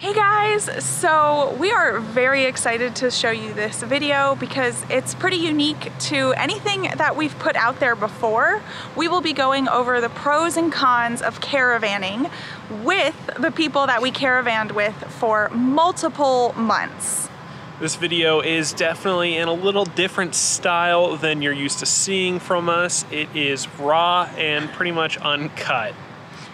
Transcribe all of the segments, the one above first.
Hey guys, so we are very excited to show you this video because it's pretty unique to anything that we've put out there before. We will be going over the pros and cons of caravanning with the people that we caravanned with for multiple months. This video is definitely in a little different style than you're used to seeing from us. It is raw and pretty much uncut.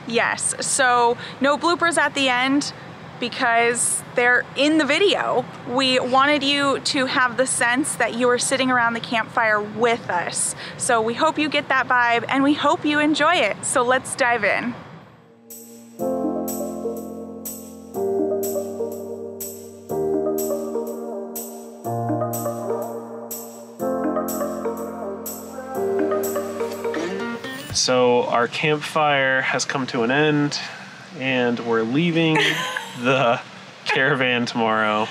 Yes, so no bloopers at the end, because they're in the video. We wanted you to have the sense that you are sitting around the campfire with us. So we hope you get that vibe and we hope you enjoy it. So let's dive in. So our campfire has come to an end and we're leaving the caravan tomorrow.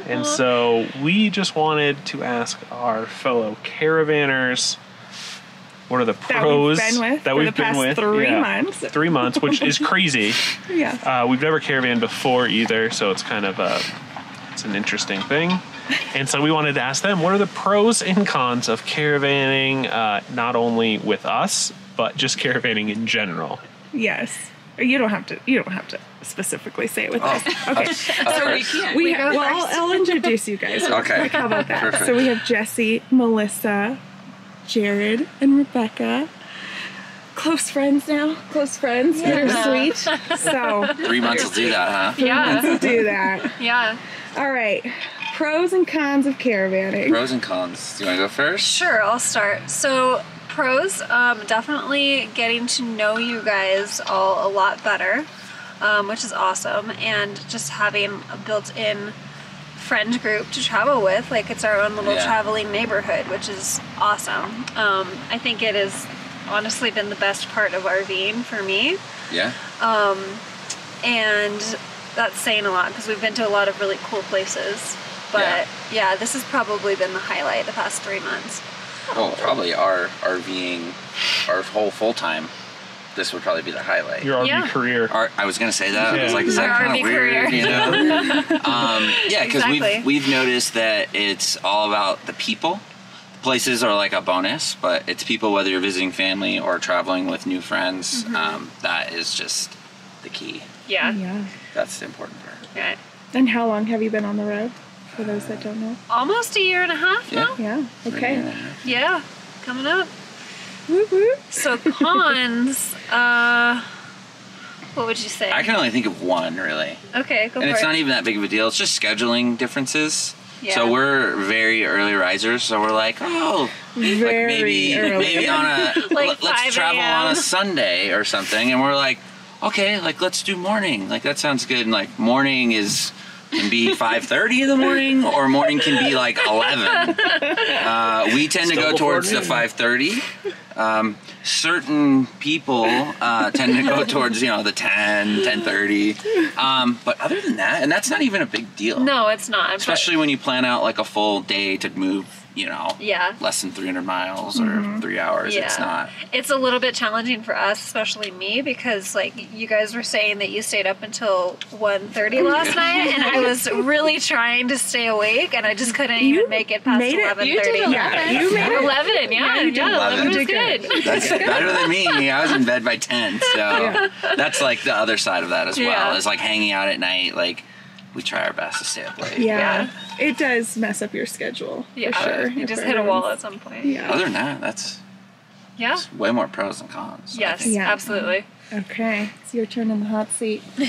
And so we just wanted to ask our fellow caravanners, what are the pros that we've been with 3 months. 3 months, which is crazy. Yeah. We've never caravanned before either, so it's kind of it's an interesting thing. And so we wanted to ask them, what are the pros and cons of caravanning, not only with us, but just caravanning in general? Yes. You don't have to specifically say it with us. Okay. So we can't. I'll introduce you guys. Okay. How about that? Perfect. So we have Jesse, Melissa, Jared, and Rebecca. Close friends now. Close friends. Bittersweet. So 3 months will do that, huh? let's Yeah. do that. Yeah. All right. Pros and cons of caravanning. Pros and cons. Do you want to go first? Sure, I'll start. So pros, definitely getting to know you guys all a lot better, which is awesome, and just having a built-in friend group to travel with. Like, it's our own little traveling neighborhood, which is awesome. I think it has honestly been the best part of RVing for me. Yeah. And that's saying a lot because we've been to a lot of really cool places. But yeah, this has probably been the highlight the past 3 months. Well, probably our RVing, our whole full-time, this would probably be the highlight. Your RV career. I was gonna say that. I was Yeah. like, is that Our kind RV of weird? career. You know? Yeah, because Exactly. we've noticed that it's all about the people. Places are like a bonus, but it's people, whether you're visiting family or traveling with new friends. That is just the key. Yeah. Yeah. That's the important part. Yeah. And how long have you been on the road? For those that don't know. Almost a year and a half now. Yeah. Okay. Yeah. Coming up. Whoop, whoop. So cons, what would you say? I can only think of one, really. Okay, go And for it's it. not even that big of a deal. It's just scheduling differences. Yeah. So we're very early risers. So we're like, Very early. maybe on a Like let's 5 travel a.m. on a Sunday or something. And we're like, okay, like let's do morning. Like that sounds good. And like morning can be 5:30 in the morning, or morning can be like 11. We tend to go towards the 5:30. Certain people tend to go towards, the 10:30. But other than that, and that's not even a big deal. No, it's not. Especially when you plan out like a full day to move, Yeah. less than 300 miles or 3 hours. Yeah. It's not. It's a little bit challenging for us, especially me, because like you guys were saying that you stayed up until 1:30 last night, and I was really trying to stay awake, and I just couldn't even make it past 11:30. You did 11. Yeah, You made it. 11. Yeah, you did 11 was 11. good. That's better than me. I was in bed by 10. So that's like the other side of that as well. Yeah. Is like hanging out at night. Like we try our best to stay up late. Yeah. It does mess up your schedule. Yeah, For sure. you If just hit a wall everyone's- at some point. Yeah. Other than that, that's Yeah. way more pros than cons. I Yes, think. Yeah. absolutely. Okay. It's your turn in the hot seat. All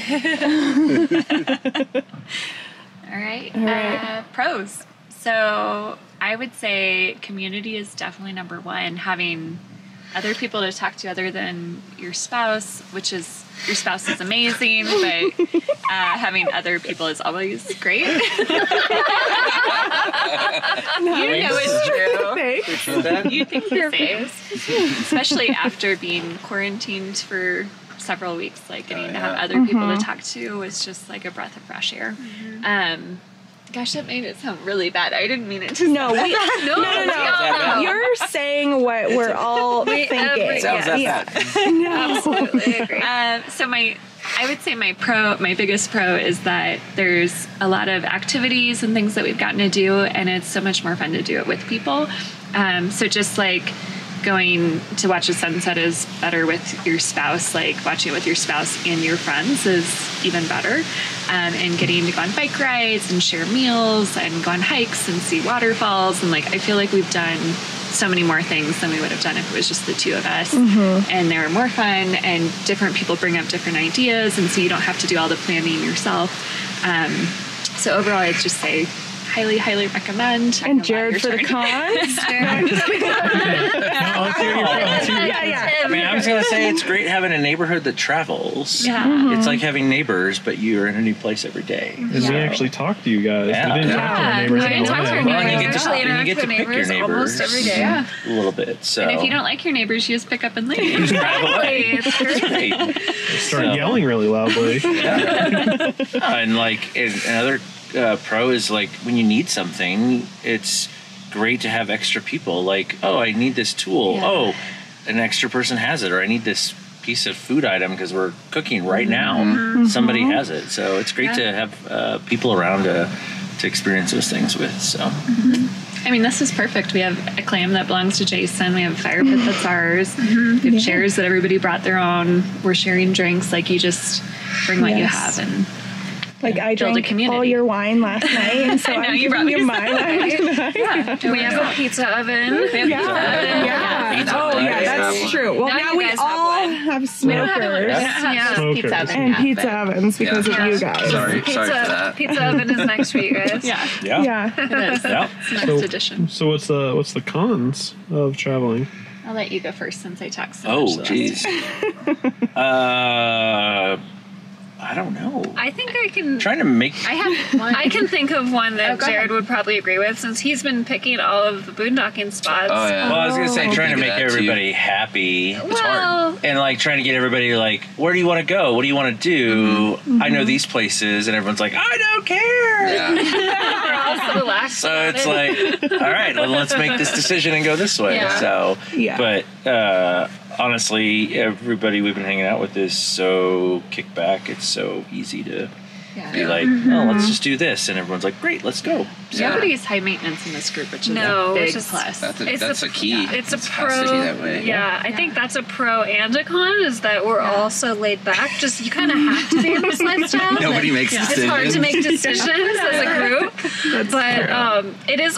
right. All right. Pros. So I would say community is definitely number one. Having other people to talk to other than your spouse, which is your spouse is amazing, but having other people is always great. You know it's true. Thanks. You think the same, especially after being quarantined for several weeks. Like getting to have other people to talk to was just like a breath of fresh air. Gosh, that made it sound really bad. I didn't mean it to. No, No. You're saying what we're all thinking. Sounds that bad. No. Absolutely agree. So I I would say my biggest pro is that there's a lot of activities and things that we've gotten to do, and it's so much more fun to do it with people. So just like going to watch a sunset is better with your spouse, like watching it with your spouse and your friends is even better. And getting to go on bike rides and share meals and go on hikes and see waterfalls. And like, I feel like we've done so many more things than we would have done if it was just the two of us. And they're more fun, and different people bring up different ideas. And so you don't have to do all the planning yourself. So overall, I'd just say highly, highly recommend. And Jared for the cons. I mean, I was going to say it's great having a neighborhood that travels. Yeah. It's like having neighbors, but you're in a new place every day. And we actually talked to you guys. Yeah. We didn't talk to our neighbors. We didn't talk to our Well, neighbors. you get to, Actually and you get to pick your neighbors almost every day. Yeah. a little bit. So. And if you don't like your neighbors, you just pick up and leave. drive away. It's great. Great. Start yelling really loudly. And like another pro is like when you need something, it's great to have extra people. Like, oh, I need this tool. Yeah. Oh, an extra person has it, or I need this piece of food item because we're cooking right now. Somebody has it, so it's great to have people around to experience those things with. So. I mean, this is perfect. We have a clam that belongs to Jason. We have a fire pit that's ours. We have chairs that everybody brought their own. We're sharing drinks. Like, you just bring what you have and Like I build a drank community. all your wine last night, and so I know, I'm you giving brought you me my wine tonight. We have a pizza oven. Yeah. Pizza Oh oven. yeah, that's Yeah. true. Well, Now now you we guys have all one. have we don't smokers have Smokers. pizza oven and yet, pizza but- ovens because of you guys. Sorry for that. Pizza oven is next for you guys. Yeah, Yeah. it is. Yeah. It's the next edition. So what's the cons of traveling? I'll let you go first since I talked so Oh, much. jeez. I don't know. I think I can. Trying to make. I have one. I can think of one that go Jared ahead. would probably agree with, since he's been picking all of the boondocking spots. Oh yeah. Well, I was gonna say trying to Think make of that, everybody happy. It's hard. And like trying to get everybody like, where do you want to go? What do you want to do? I know these places, and everyone's like, I don't care. Yeah. We're all so relaxed. So about it's it. like, all right, well, let's make this decision and go this way. Yeah. So, Yeah. but honestly, everybody we've been hanging out with is so kicked back. It's so easy to be like, oh, let's just do this, and everyone's like, great, let's go. So, Nobody's high maintenance in this group, which is No, a big which is- plus. That's a key. It's a It pro. has to be that way. Yeah, I think that's a pro and a con, is that we're all so laid back. Just you kind of have to be in this lifestyle. Nobody makes It's decisions. hard to make decisions as a group, but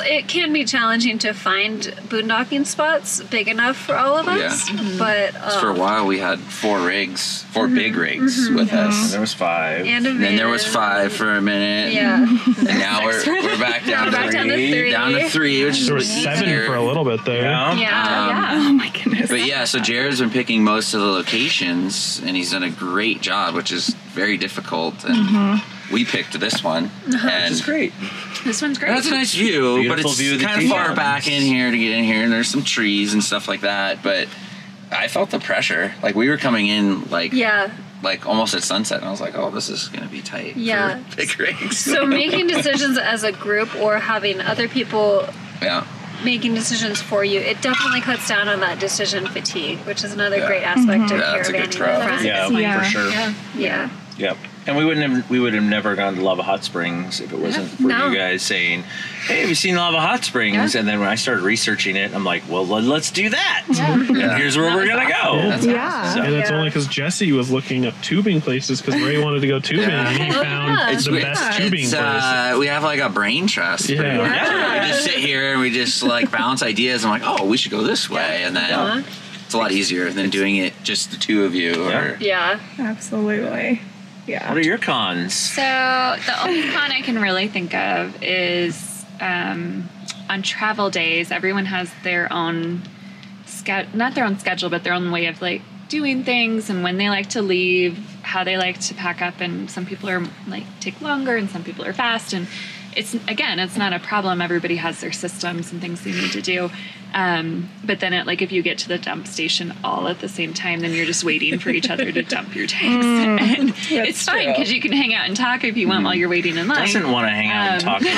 it can be challenging to find boondocking spots big enough for all of us. But For a while, we had four big rigs with and us. there was 5. and a And then there was van. 5 for a minute. Yeah, And now we're back down Back to down to 3. three. Down to 3, which is There was 7 easier. for a little bit there. yeah. Oh my goodness. But yeah, so Jared's been picking most of the locations, and he's done a great job, which is very difficult. And we picked this one, Which and is great. This one's great. that's a nice view, but Beautiful it's view of the kind of far Tetons. back in here to get in here, and there's some trees and stuff like that. But I felt the pressure. Like we were coming in like almost at sunset, and I was like, oh, this is gonna be tight Yeah. for big rigs. So making decisions as a group or having other people Yeah. making decisions for you, it definitely cuts down on that decision fatigue, which is another great aspect of Yeah, that's a good caravanning. pro. Right. Yeah, Yeah. for sure. Yeah. Yep. And we would have never gone to Lava Hot Springs if it wasn't for No. you guys saying, "Hey, have you seen Lava Hot Springs?" Yeah. And then when I stared researching it, I'm like, "Well, let's do that. Yeah. And Yeah. here's where we're gonna go." That's Yeah. So- And it's Yeah. only because Jesse was looking up tubing places because Ray wanted to go tubing, and he found It's the weird. best tubing It's, place. we have like a brain trust. Yeah. pretty much. Yeah. We just sit here and we just like bounce ideas. I'm like, oh, we should go this way, and then it's a lot easier than doing it just the two of you. Or Yeah. Absolutely. Yeah. What are your cons? So the only con I can really think of is on travel days, everyone has their own not their own schedule, but their own way of like doing things and when they like to leave, how they like to pack up, and some people are like take longer and some people are fast, and it's not a problem. Everybody has their systems and things they need to do. But then if you get to the dump station all at the same time, then you're just waiting for each other to dump your tanks. And it's fine because you can hang out and talk if you want while you're waiting in line. Doesn't want to hang out and talk to them.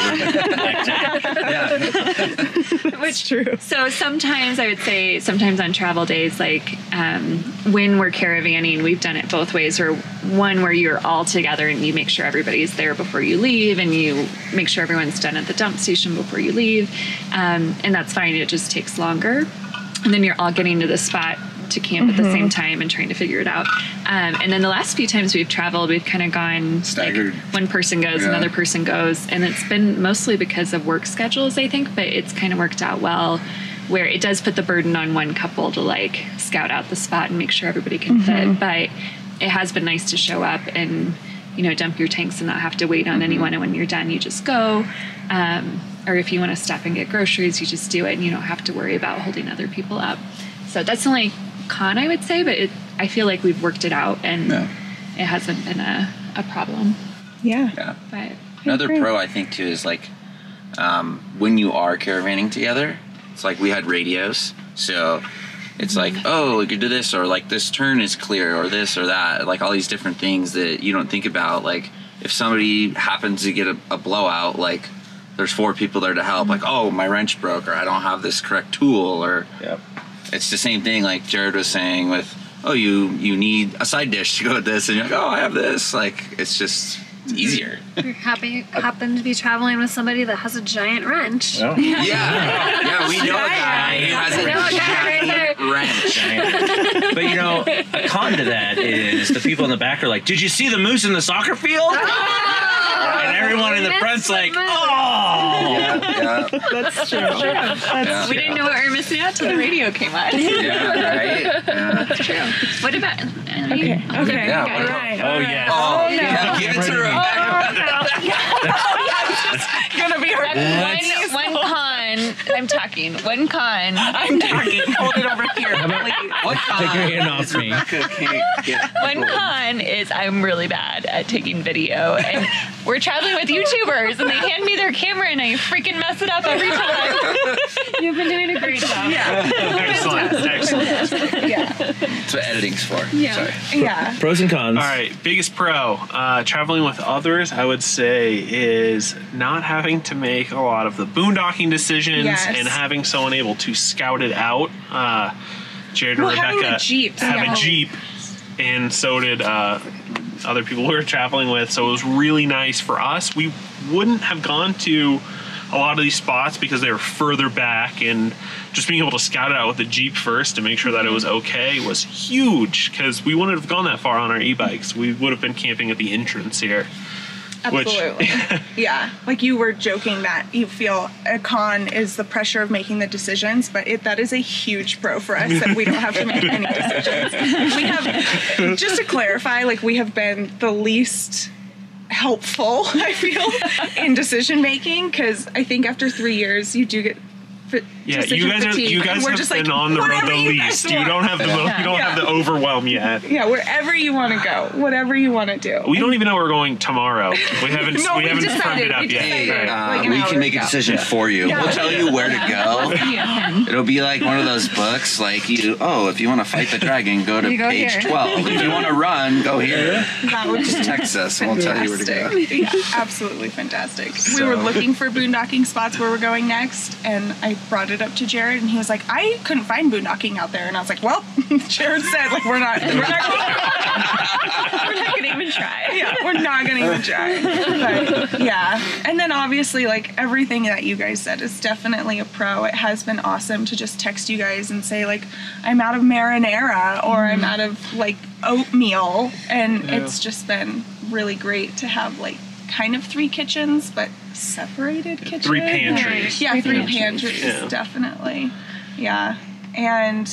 It's true. So sometimes I would say, on travel days, when we're caravanning, we've done it both ways, where one where you're all together and you make sure everybody's there before you leave, and you make sure everyone's done at the dump station before you leave. And that's fine. It just takes longer. And then you're all getting to the spot to camp at the same time and trying to figure it out. And then the last few times we've traveled, we've kind of gone staggered. Like one person goes, another person goes. And it's been mostly because of work schedules, I think, but it's kind of worked out well, where it does put the burden on one couple to like scout out the spot and make sure everybody can fit. But it has been nice to show up and, you know, dump your tanks and not have to wait on anyone. And when you're done, you just go. Or if you want to stop and get groceries, you just do it and you don't have to worry about holding other people up. So that's the only con, I would say, but I feel like we've worked it out and it hasn't been a problem. Yeah. But another pro, I think, too, is like when you are caravanning together, it's like we had radios. So it's like, oh, we could do this, or like this turn is clear, or this or that, like all these different things that you don't think about. Like if somebody happens to get a blowout, like there's 4 people there to help. Like, oh, my wrench broke, or I don't have this correct tool, or it's the same thing like Jared was saying with, oh, you need a side dish to go with this, and you're like, oh, I have this. Like it's just easier. You're happen to be traveling with somebody that has a giant wrench. Yeah, we know a guy who has a giant wrench. But you know, a con to that is the people in the back are like, did you see the moose in the soccer field? And everyone in the front's like, oh! Yeah. That's true. That's we didn't know what we were missing out till the radio came on. Yeah, right? Yeah. That's true. What about... Okay. Yeah, All right. Oh, yes. Oh, no. yeah, give it to her. It's gonna be her. One con, I'm talking. One con. I'm talking. Hold it over here. What Take your hand off me. One con is I'm really bad at taking video, and we're traveling with YouTubers, and they hand me their camera, and I freaking mess it up every time. You've been doing a great job. Yeah. Excellent. Yeah. That's what editing's for. Yeah. Sorry. Yeah. Pros and cons. All right, biggest pro, traveling with others, I would say, is not having to make a lot of the boondocking decisions and having someone able to scout it out. Jared and Rebecca having have a Jeep, and so did other people we were traveling with, so it was really nice for us. We wouldn't have gone to a lot of these spots because they were further back, and just being able to scout it out with the Jeep first to make sure that it was okay was huge, because we wouldn't have gone that far on our e-bikes. We would have been camping at the entrance here. Absolutely. Yeah. Like you were joking that you feel a con is the pressure of making the decisions, but that is a huge pro for us that we don't have to make any decisions. We have, just to clarify, like we have been the least helpful, I feel, in decision making, because I think after 3 years you do get you guys have been on the road the least. You don't have the overwhelm yet. Yeah, wherever you want to go, whatever you want to do. We don't even know where we're going tomorrow. We haven't decided, firmed it up yet. Hey, we can make a decision for you. Yeah. We'll tell you where to go. It'll be like one of those books, like if you want to fight the dragon, go to page here. 12. If you want to run, go here. That would Just text us and we'll tell you where to go. Yeah, absolutely fantastic. We were looking for boondocking spots where we're going next, and I brought it up to Jared, and he was like, I couldn't find boondocking out there, and I was like, well, Jared said, like, we're not gonna even try. Yeah, we're not gonna even try. But yeah, and then obviously, like, everything that you guys said is definitely a pro. It has been awesome to just text you guys and say, like, I'm out of marinara, or I'm out of, like, oatmeal, and it's just been really great to have, like, kind of 3 kitchens, but separated kitchens. 3 pantries. Yeah, 3 pantries, definitely. Yeah. And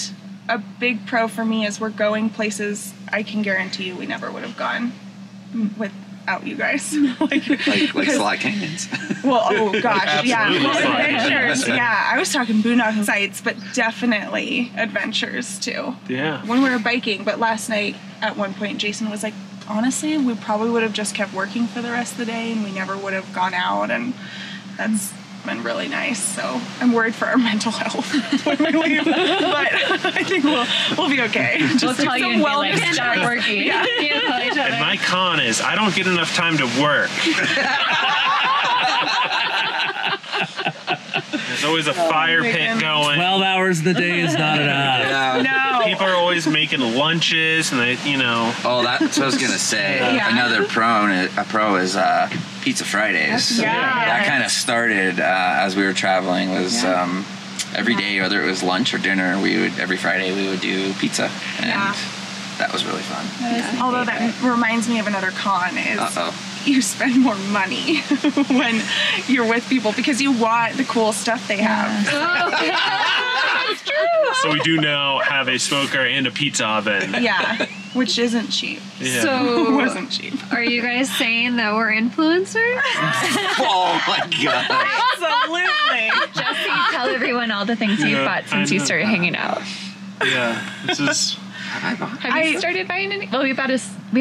a big pro for me is we're going places I can guarantee you we never would have gone without you guys. like Slot Canyons. Well, oh gosh, yeah. Absolutely. Adventures. Yeah, I was talking boondocking sites, but definitely adventures too. Yeah. When we were biking, but last night at one point Jason was like, honestly, we probably would have just kept working for the rest of the day and we never would have gone out, and that's been really nice. So I'm worried for our mental health when we leave, but I think we'll be okay. We'll tell you and be like, stop working. Yeah. And my con is I don't get enough time to work. There's always a fire pit going. 12 hours in the day is not enough. Yeah. No. People are always making lunches, and they, you know. Oh, that's what I was gonna say. Another pro is Pizza Fridays. Yeah. That kind of started as we were traveling. Was every day, whether it was lunch or dinner, every Friday we would do pizza, and that was really fun. Although that reminds me of another con is you spend more money when you're with people because you want the cool stuff they have. That's true. So we do now have a smoker and a pizza oven. Yeah, which isn't cheap. Yeah. So, It wasn't cheap. are you guys saying that we're influencers? Oh my god! Absolutely. Jesse, tell everyone all the things you've bought since you started hanging out. Yeah, this is. Have you started buying any? Well, we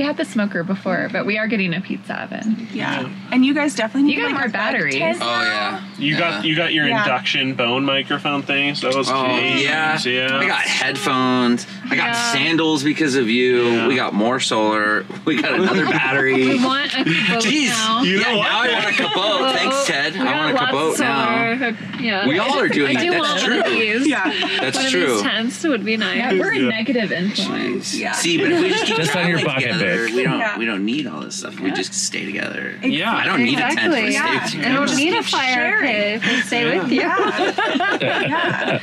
had the smoker before, but we are getting a pizza oven. Yeah. And you guys definitely need You got like more our batteries. tent Oh now. yeah. You got your induction bone microphone things. Those Yeah. yeah. I got headphones. I got sandals because of you. Yeah. We got more solar. We got another battery. We want a boat Jeez. now. You know Yeah, what? now I want a caboat. Thanks, Ted. I want a caboat now. Yeah. We all are doing I it. do That's want true. one of these. Yeah. That's One of true. these tents would be nice. Yeah, we're a Yeah. negative influence. Yeah. See, but if we just keep Just on your traveling pocket together, pick. we don't need all this stuff. We just stay together. Yeah. I don't need a tent if we Exactly. stay with you. I don't Just need a keep fire sharing. pit if we stay with you. Yeah.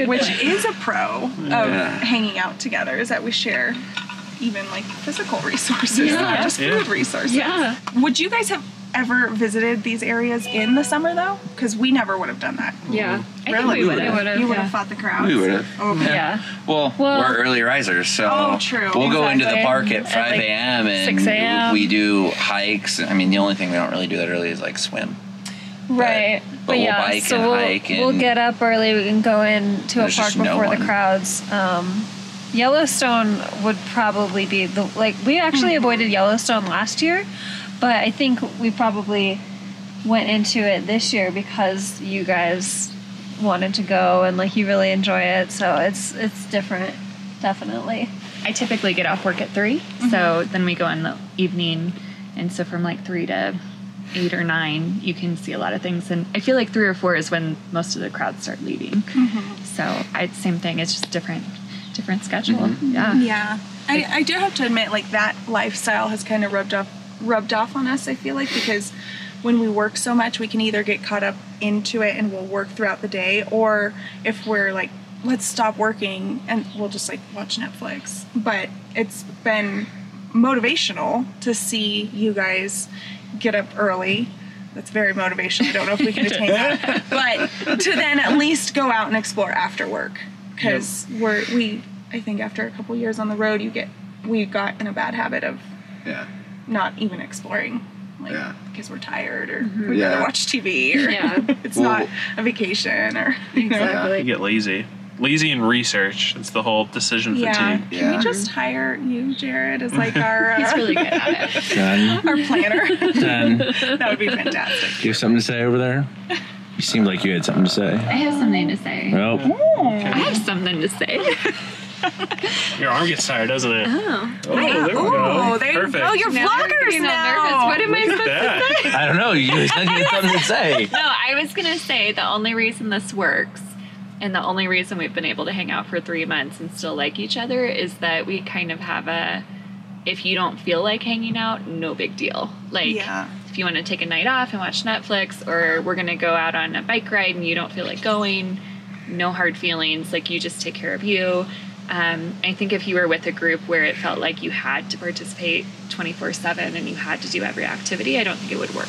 Which is a pro of hanging out together is that we share even like physical resources, not just food resources. Yeah. Would you guys have ever visited these areas in the summer though? Because we never would have done that. Yeah. I think we would We have. would've, You would yeah. have fought the crowds. We would have. Okay. Yeah. Well, we're early risers, so Oh, true. we'll go into the Exactly. park at 5 like a.m. and 6 a.m. we do hikes. I mean, the only thing we don't really do that early is like swim. Right. But we'll yeah, bike so and we'll, hike and we'll get up early. We can go into a There's park just no before the one. crowds. Yellowstone would probably be we actually avoided Yellowstone last year, but I think we probably went into it this year because you guys wanted to go and like you really enjoy it. So it's different, definitely. I typically get off work at 3, so then we go in the evening, and so from like 3 to 8 or 9, you can see a lot of things. And I feel like 3 or 4 is when most of the crowds start leaving. So same thing. It's just different schedule. Yeah. Yeah. I do have to admit, like, that lifestyle has kind of rubbed off on us, I feel like, because when we work so much, we can either get caught up into it and we'll work throughout the day, or if we're like, let's stop working and we'll just like watch Netflix. But it's been motivational to see you guys get up early. That's very motivational. I don't know if we can attain that, but to then at least go out and explore after work, because I think after a couple years on the road, we got in a bad habit of not even exploring, like because we're tired or we'd rather watch TV or it's not a vacation or you know. You get lazy and research. It's the whole decision fatigue. Can we just hire you, Jared, as like our He's really good at it. Done. our planner? Done. That would be fantastic. Do you have something to say over there? You seemed like you had something to say. I have something to say. Nope. I have something to say. Your arm gets tired, doesn't it? Oh. There we Oh, go. there you Perfect. go. You're vloggers now. What am I Look supposed at to say? that. I don't know. You said you had something to say. No, I was going to say the only reason this works and the only reason we've been able to hang out for 3 months and still like each other is that we kind of have if you don't feel like hanging out, no big deal. Like, if you want to take a night off and watch Netflix, or we're going to go out on a bike ride and you don't feel like going, no hard feelings. Like, you just take care of you. I think if you were with a group where it felt like you had to participate 24/7 and you had to do every activity, I don't think it would work.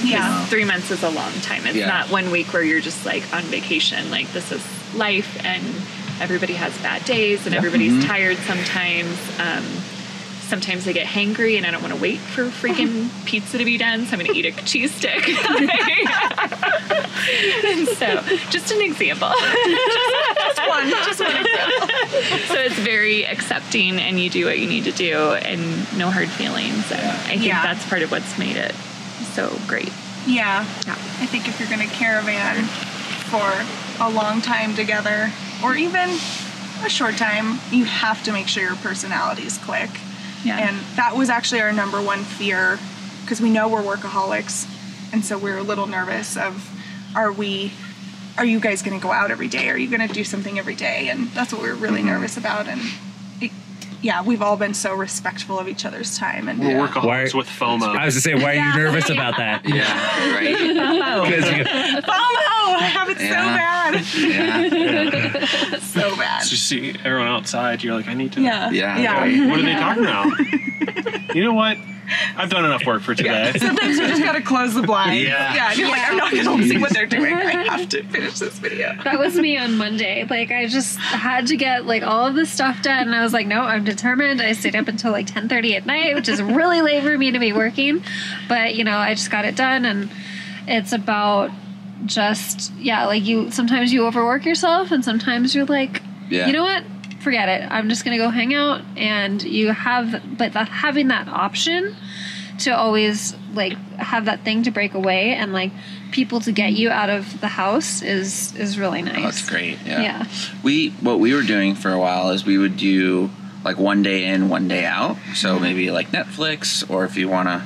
Yeah. 3 months is a long time. It's not 1 week where you're just like on vacation. Like, this is life, and everybody has bad days and everybody's tired sometimes. Sometimes I get hangry and I don't want to wait for freaking pizza to be done, so I'm going to eat a cheese stick. And so, just an example. Just one example. So it's very accepting, and you do what you need to do, and no hard feelings. And I think that's part of what's made it so great. Yeah. I think if you're going to caravan for a long time together, or even a short time, you have to make sure your personalities click. Yeah. And that was actually our number one fear, because we know we're workaholics, and so we're a little nervous of, are we are you guys going to go out every day? Are you going to do something every day? And that's what we're really nervous about. And yeah, we've all been so respectful of each other's time. And we're workaholics with FOMO. I was to say, why are you nervous about that? Yeah, right. FOMO! I have it so bad. So bad. So you see everyone outside, you're like, I need to. Yeah. What are they talking about? You know what? I've done enough work for today. Yeah. Sometimes we just gotta close the blinds. Yeah. And you're like, I'm not gonna see what they're doing. I have to finish this video. That was me on Monday. Like, I just had to get like all of this stuff done, and I was like, no, I'm determined. I stayed up until like 10:30 at night, which is really late for me to be working, but you know, I just got it done. And it's about just like sometimes you overwork yourself, and sometimes you're like, you know what, forget it, I'm just gonna go hang out. And you have, but having that option to always like have that thing to break away and like people to get you out of the house is really nice. Oh, that's great. Yeah. What we were doing for a while is we would do like one day in, one day out. So maybe like Netflix, or if you want to,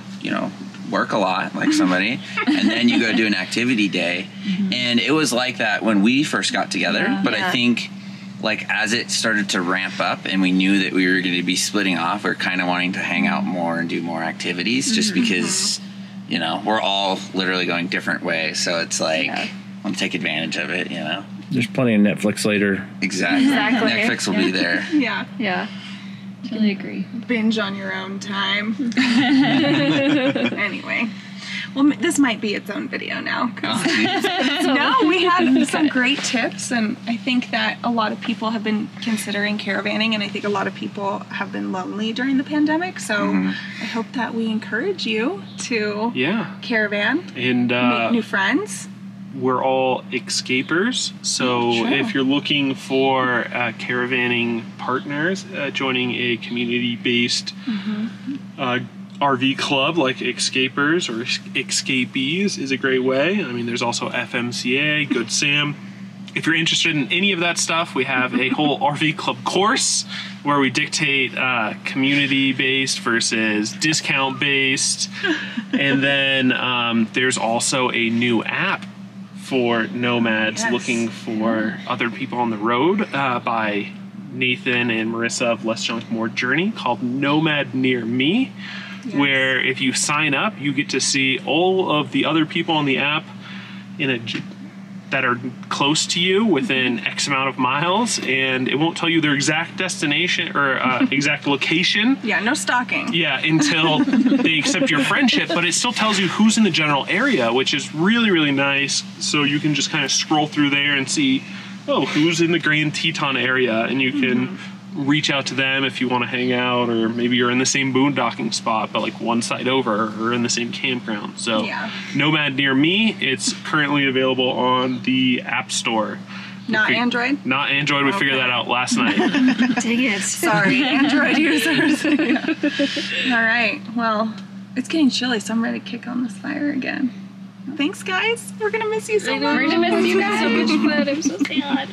work a lot like somebody, and then you go do an activity day. And it was like that when we first got together. But I think like as it started to ramp up and we knew that we were going to be splitting off, we're kind of wanting to hang out more and do more activities, just because, we're all literally going different ways. So it's like, I want to take advantage of it, There's plenty of Netflix later. Exactly. Netflix will be there. Yeah. Totally agree. Binge on your own time. Anyway. Well, this might be its own video now. No, we had some great tips, and I think that a lot of people have been considering caravanning, and I think a lot of people have been lonely during the pandemic, so I hope that we encourage you to caravan and make new friends. We're all escapers, so if you're looking for caravanning partners, joining a community-based RV club like Escapers or Escapees is a great way. I mean, there's also FMCA, Good Sam. If you're interested in any of that stuff, we have a whole RV club course where we dictate community-based versus discount-based. And then there's also a new app for nomads looking for other people on the road by Nathan and Marissa of Less Junk More Journey, called Nomad Near Me. Where if you sign up, you get to see all of the other people on the app that are close to you within X amount of miles, and it won't tell you their exact destination or exact location. Yeah, no stalking. Yeah, until they accept your friendship, but it still tells you who's in the general area, which is really, really nice. So you can just kind of scroll through there and see, who's in the Grand Teton area, and you can reach out to them if you want to hang out, or maybe you're in the same boondocking spot but like one side over, or in the same campground. So Nomad Near Me, it's currently available on the App Store. Not Android? Not Android. We figured that out last night. Dang it. Sorry, Android users. All right. Well, it's getting chilly, so I'm ready to kick on this fire again. Thanks, guys. We're going to miss you so much. We're going to miss you guys so much, but I'm so sad.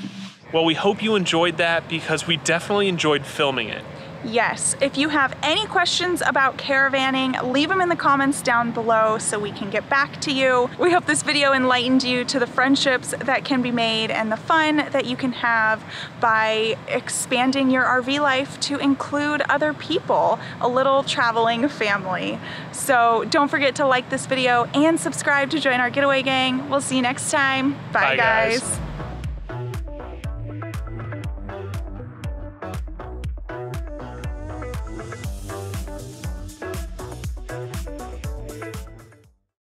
Well, we hope you enjoyed that, because we definitely enjoyed filming it. Yes, if you have any questions about caravanning, leave them in the comments down below so we can get back to you. We hope this video enlightened you to the friendships that can be made and the fun that you can have by expanding your RV life to include other people, a little traveling family. So don't forget to like this video and subscribe to join our getaway gang. We'll see you next time. Bye guys.